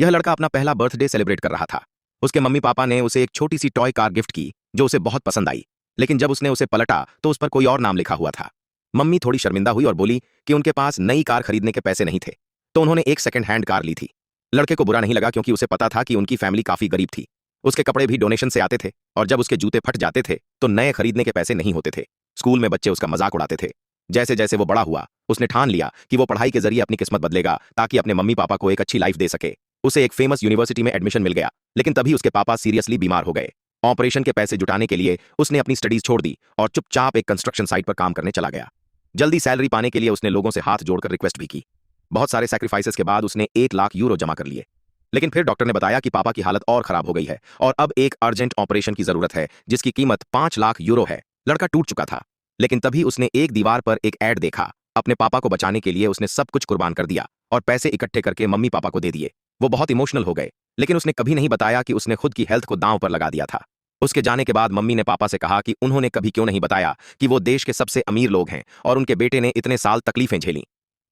यह लड़का अपना पहला बर्थडे सेलिब्रेट कर रहा था। उसके मम्मी पापा ने उसे एक छोटी सी टॉय कार गिफ्ट की जो उसे बहुत पसंद आई, लेकिन जब उसने उसे पलटा तो उस पर कोई और नाम लिखा हुआ था। मम्मी थोड़ी शर्मिंदा हुई और बोली कि उनके पास नई कार खरीदने के पैसे नहीं थे, तो उन्होंने एक सेकंड हैंड कार ली थी। लड़के को बुरा नहीं लगा क्योंकि उसे पता था कि उनकी फैमिली काफी गरीब थी। उसके कपड़े भी डोनेशन से आते थे और जब उसके जूते फट जाते थे तो नए खरीदने के पैसे नहीं होते थे। स्कूल में बच्चे उसका मजाक उड़ाते थे। जैसे जैसे वो बड़ा हुआ उसने ठान लिया कि वो पढ़ाई के जरिए अपनी किस्मत बदलेगा ताकि अपने मम्मी पापा को एक अच्छी लाइफ दे सके। उसे एक फेमस यूनिवर्सिटी में एडमिशन मिल गया, लेकिन तभी उसके पापा सीरियसली बीमार हो गए। ऑपरेशन के पैसे जुटाने के लिए उसने अपनी स्टडीज छोड़ दी और चुपचाप एक कंस्ट्रक्शन साइट पर काम करने चला गया। जल्दी सैलरी पाने के लिए उसने लोगों से हाथ जोड़कर रिक्वेस्ट भी की। बहुत सारे सैक्रिफाइसेस के बाद उसने 1 लाख यूरो जमा कर लिए। लेकिन फिर डॉक्टर ने बताया कि पापा की हालत और खराब हो गई है और अब एक अर्जेंट ऑपरेशन की जरूरत है जिसकी कीमत 5 लाख यूरो है। लड़का टूट चुका था, लेकिन तभी उसने एक दीवार पर एक ऐड देखा। अपने पापा को बचाने के लिए उसने सब कुछ कुर्बान कर दिया और पैसे इकट्ठे करके मम्मी पापा को दे दिए। वो बहुत इमोशनल हो गए, लेकिन उसने कभी नहीं बताया कि उसने खुद की हेल्थ को दांव पर लगा दिया था। उसके जाने के बाद मम्मी ने पापा से कहा कि उन्होंने कभी क्यों नहीं बताया कि वो देश के सबसे अमीर लोग हैं और उनके बेटे ने इतने साल तकलीफें झेली।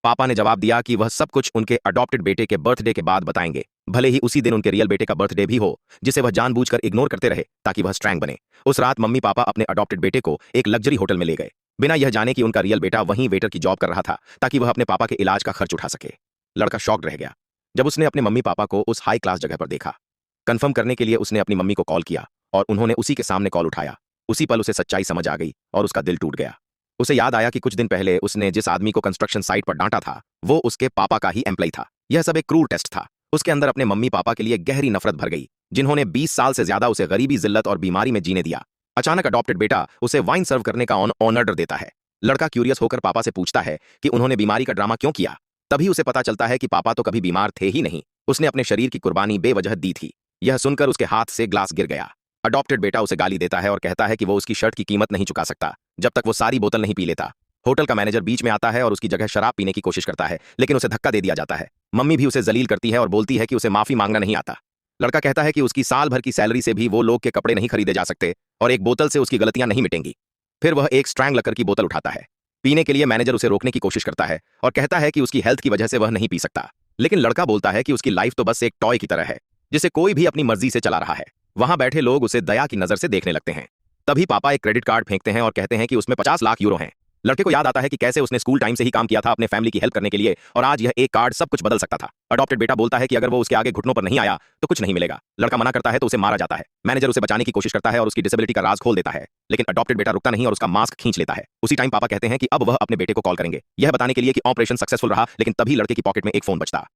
पापा ने जवाब दिया कि वह सब कुछ उनके अडॉप्टेड बेटे के बर्थडे के बाद बताएंगे, भले ही उसी दिन उनके रियल बेटे का बर्थडे भी हो, जिसे वह जानबूझकर इग्नोर करते रहे ताकि वह स्ट्रैंग बने। उस रात मम्मी पापा अपने अडॉप्टेड बेटे को एक लग्जरी होटल में ले गए, बिना यह जाने कि उनका रियल बेटा वहीं वेटर की जॉब कर रहा था ताकि वह अपने पापा के इलाज का खर्च उठा सके। लड़का शॉक्ड रह गया जब उसने अपने मम्मी पापा को उस हाई क्लास जगह पर देखा। कंफर्म करने के लिए उसने अपनी मम्मी को कॉल किया और उन्होंने उसी के सामने कॉल उठाया। उसी पल उसे सच्चाई समझ आ गई और उसका दिल टूट गया। उसे याद आया कि कुछ दिन पहले उसने जिस आदमी को कंस्ट्रक्शन साइट पर डांटा था वो उसके पापा का ही एम्प्लॉय था। यह सब एक क्रूर टेस्ट था। उसके अंदर अपने मम्मी पापा के लिए गहरी नफरत भर गई, जिन्होंने 20 साल से ज्यादा उसे गरीबी, जिल्लत और बीमारी में जीने दिया। अचानक अडॉप्टेड बेटा उसे वाइन सर्व करने का ऑर्डर देता है। लड़का क्यूरियस होकर पापा से पूछता है कि उन्होंने बीमारी का ड्रामा क्यों किया। तभी उसे पता चलता है कि पापा तो कभी बीमार थे ही नहीं, उसने अपने शरीर की कुर्बानी बेवजह दी थी। यह सुनकर उसके हाथ से ग्लास गिर गया। अडॉप्टेड बेटा उसे गाली देता है और कहता है कि वो उसकी शर्ट की कीमत नहीं चुका सकता जब तक वो सारी बोतल नहीं पी लेता। होटल का मैनेजर बीच में आता है और उसकी जगह शराब पीने की कोशिश करता है, लेकिन उसे धक्का दे दिया जाता है। मम्मी भी उसे जलील करती है और बोलती है कि उसे माफी मांगना नहीं आता। लड़का कहता है कि उसकी साल भर की सैलरी से भी वो लोग के कपड़े नहीं खरीदे जा सकते और एक बोतल से उसकी गलतियां नहीं मिटेंगी। फिर वह एक स्ट्रैंग लकर की बोतल उठाता है। पीने के लिए मैनेजर उसे रोकने की कोशिश करता है और कहता है कि उसकी हेल्थ की वजह से वह नहीं पी सकता, लेकिन लड़का बोलता है कि उसकी लाइफ तो बस एक टॉय की तरह है जिसे कोई भी अपनी मर्जी से चला रहा है। वहां बैठे लोग उसे दया की नजर से देखने लगते हैं। तभी पापा एक क्रेडिट कार्ड फेंकते हैं और कहते हैं कि उसमें 50 लाख यूरो हैं। लड़के को याद आता है कि कैसे उसने स्कूल टाइम से ही काम किया था अपने फैमिली की हेल्प करने के लिए और आज यह एक कार्ड सब कुछ बदल सकता था। अडॉप्टेड बेटा बोलता है कि अगर वो उसके आगे घुटनों पर नहीं आया तो कुछ नहीं मिलेगा। लड़का मना करता है तो उसे मारा जाता है। मैनेजर उसे बचाने की कोशिश करता है और उसकी डिसेबिलिटी का राज खोल देता है, लेकिन अडॉप्टेड बेटा रुकता नहीं और उसका मास्क खींच लेता है। उसी टाइम पापा कहते हैं कि अब वह अपने बेटे को कॉल करेंगे, यह बताने के लिए कि ऑपरेशन सक्सेसफुल रहा, लेकिन तभी लड़के की पॉकेट में एक फोन बचता।